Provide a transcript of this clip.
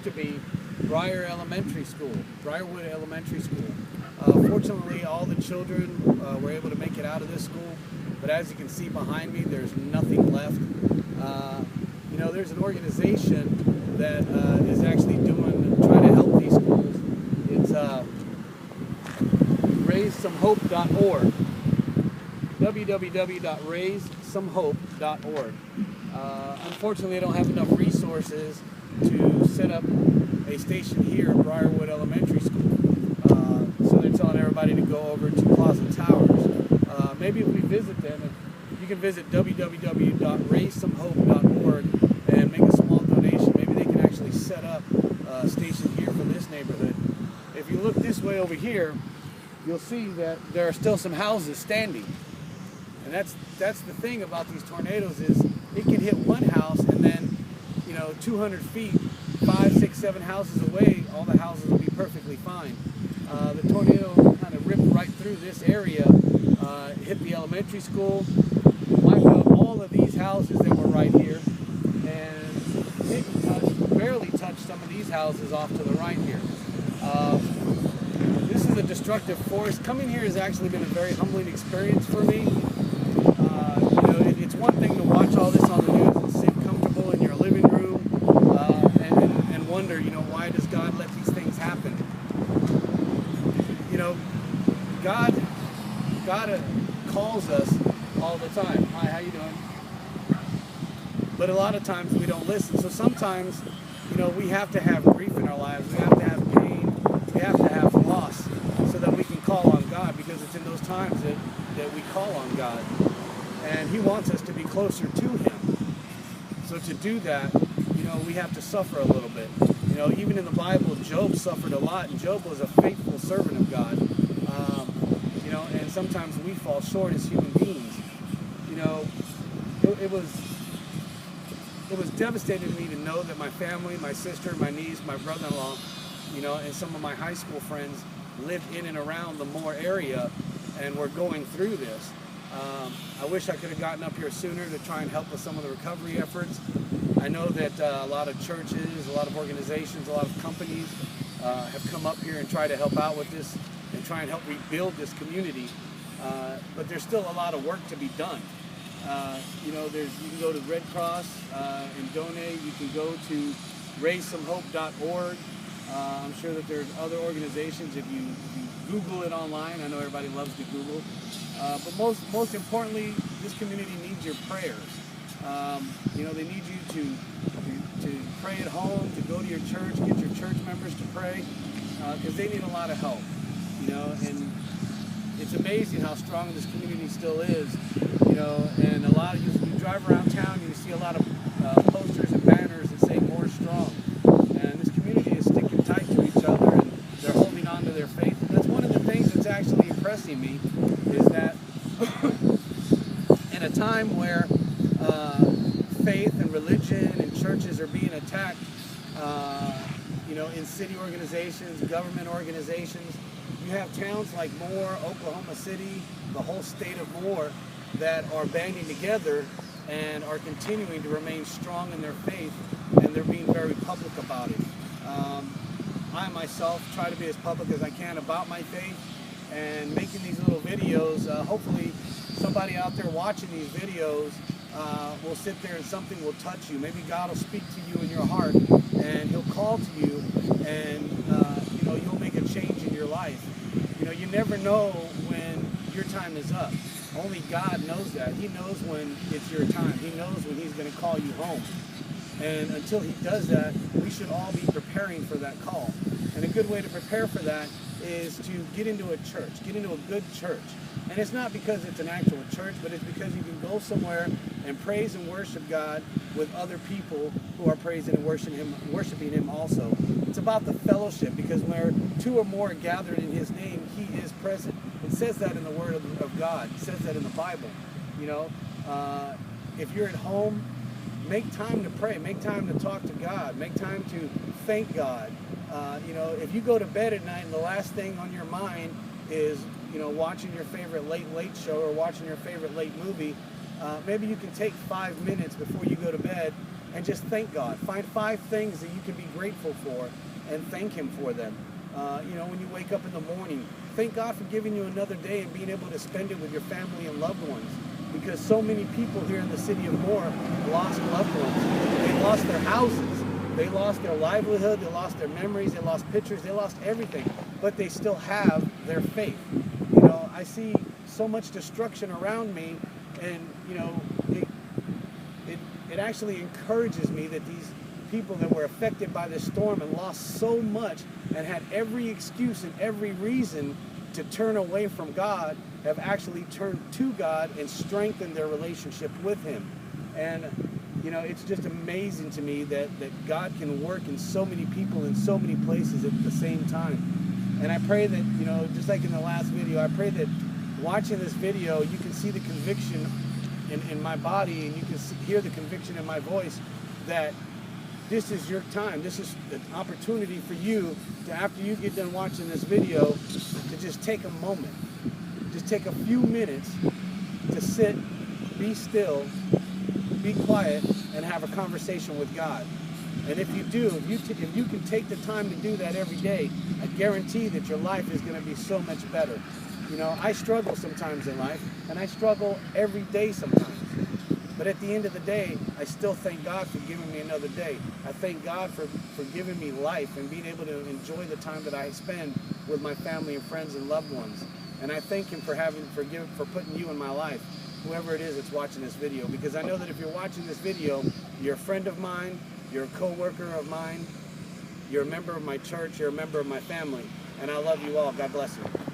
used to be Briarwood Elementary School. Fortunately, all the children were able to make it out of this school, but as you can see behind me, there's nothing left. You know, there's an organization that is actually trying to help these schools. It's raisesomehope.org. www.raisesomehope.org. Unfortunately, I don't have enough resources to set up a station here at Briarwood Elementary School. So they're telling everybody to go over to Plaza Towers. Maybe if we visit them, you can visit www.raisesomehope.org and make a small donation. Maybe they can actually set up a station here for this neighborhood. If you look this way over here, you'll see that there are still some houses standing. And that's the thing about these tornadoes is it can hit one house and then, you know, 200 feet, 5, 6, 7 houses away, all the houses will be perfectly fine. The tornado kind of ripped right through this area, hit the elementary school, wiped out all of these houses that were right here, and maybe barely touched some of these houses off to the right here. This is a destructive force. Coming here has actually been a very humbling experience for me. You know, it's one thing to watch all this on the news and sit comfortable in your living room and wonder, you know, why does God let these things happen? You know, God calls us all the time. Hi, how you doing? But a lot of times we don't listen. So sometimes, you know, we have to have grief in our lives. We have to have pain. We have to have loss so that we can call on God, because it's in those times that we call on God. And He wants us to be closer to Him. So to do that, you know, we have to suffer a little bit. You know, even in the Bible, Job suffered a lot, and Job was a faithful servant of God. You know, and sometimes we fall short as human beings. You know, it was devastating to me to know that my family, my sister, my niece, my brother-in-law, you know, and some of my high school friends lived in and around the Moore area and were going through this. I wish I could have gotten up here sooner to try and help with some of the recovery efforts. I know that a lot of churches, a lot of organizations, a lot of companies have come up here and tried to help out with this and try and help rebuild this community. But there's still a lot of work to be done. You know, you can go to Red Cross and donate. You can go to raisesomehope.org. I'm sure that there's other organizations. If you Google it online, I know everybody loves to Google. But most importantly, this community needs your prayers. You know, they need you to pray at home, to go to your church, get your church members to pray, because they need a lot of help. You know, and it's amazing how strong this community still is. You know, and a lot of you drive around town, you see a lot of posters and banners that say "More Strong," and this community is sticking tight to each other, and they're holding on to their faith. And that's one of the things that's actually impressing me, is that in a time where faith and religion and churches are being attacked, you know, in city organizations, government organizations, you have towns like Moore, Oklahoma City, the whole state of Moore, that are banding together and are continuing to remain strong in their faith, and they're being very public about it. I myself try to be as public as I can about my faith, and making these little videos. Hopefully somebody out there watching these videos will sit there and something will touch you. Maybe God will speak to you in your heart, and He'll call to you, and you know, you'll make a change in your life. You know, you never know when your time is up. Only God knows that. He knows when it's your time. He knows when He's going to call you home. And until He does that, we should all be preparing for that call. And a good way to prepare for that is to get into a church, get into a good church. And it's not because it's an actual church, but it's because you can go somewhere and praise and worship God with other people who are praising and worshiping Him also. It's about the fellowship, because where two or more are gathered in His name, He is present. It says that in the Word of God. It says that in the Bible. You know, if you're at home, make time to pray. Make time to talk to God. Make time to thank God. You know, if you go to bed at night and the last thing on your mind is, you know, watching your favorite late show or watching your favorite late movie, maybe you can take 5 minutes before you go to bed and just thank God. Find 5 things that you can be grateful for and thank Him for them. You know, when you wake up in the morning, thank God for giving you another day and being able to spend it with your family and loved ones. Because so many people here in the city of Moore lost loved ones. They lost their houses. They lost their livelihood. They lost their memories. They lost pictures. They lost everything. But they still have their faith. You know, I see so much destruction around me, and you know, it actually encourages me that these people that were affected by this storm and lost so much and had every excuse and every reason to turn away from God have actually turned to God and strengthened their relationship with Him. And you know, it's just amazing to me that God can work in so many people in so many places at the same time. And I pray that, you know, just like in the last video, I pray that watching this video, you can see the conviction in my body, and you can hear the conviction in my voice that this is your time. This is an opportunity for you to, after you get done watching this video, to just take a moment. Just take a few minutes to sit, be still, be quiet, and have a conversation with God. And if you do, if you can take the time to do that every day, I guarantee that your life is going to be so much better. You know, I struggle sometimes in life, and I struggle every day sometimes. But at the end of the day, I still thank God for giving me another day. I thank God for giving me life and being able to enjoy the time that I spend with my family and friends and loved ones. And I thank Him for putting you in my life, whoever it is that's watching this video. Because I know that if you're watching this video, you're a friend of mine, you're a co-worker of mine, you're a member of my church, you're a member of my family. And I love you all. God bless you.